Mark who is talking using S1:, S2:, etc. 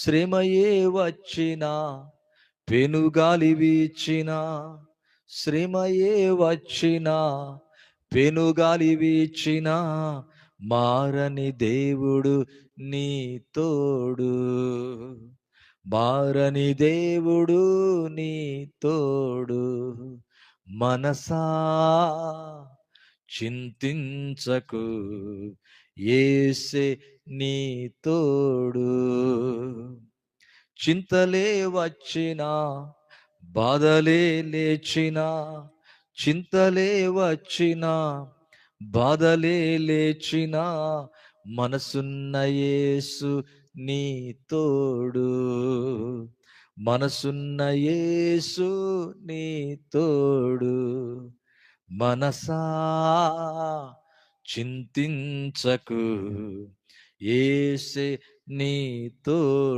S1: శ్రమయే వచ్చినా పెనుగాలి వీచినా, శ్రమయే వచ్చినా పెనుగాలి వీచినా, మారని దేవుడు నీ తోడు, మారని దేవుడు నీ తోడు. మనసా చింతించకు, యేసే నీ తోడు. చింతలే వచ్చినా, బాధలే లేచినా, చింతలే వచ్చినా, బాధలే లేచినా, మనసున్న యేసు నీ తోడు, మనసున్న యేసు నీ తోడు. మనసా చింతించకు, యేసే నీ తోడు.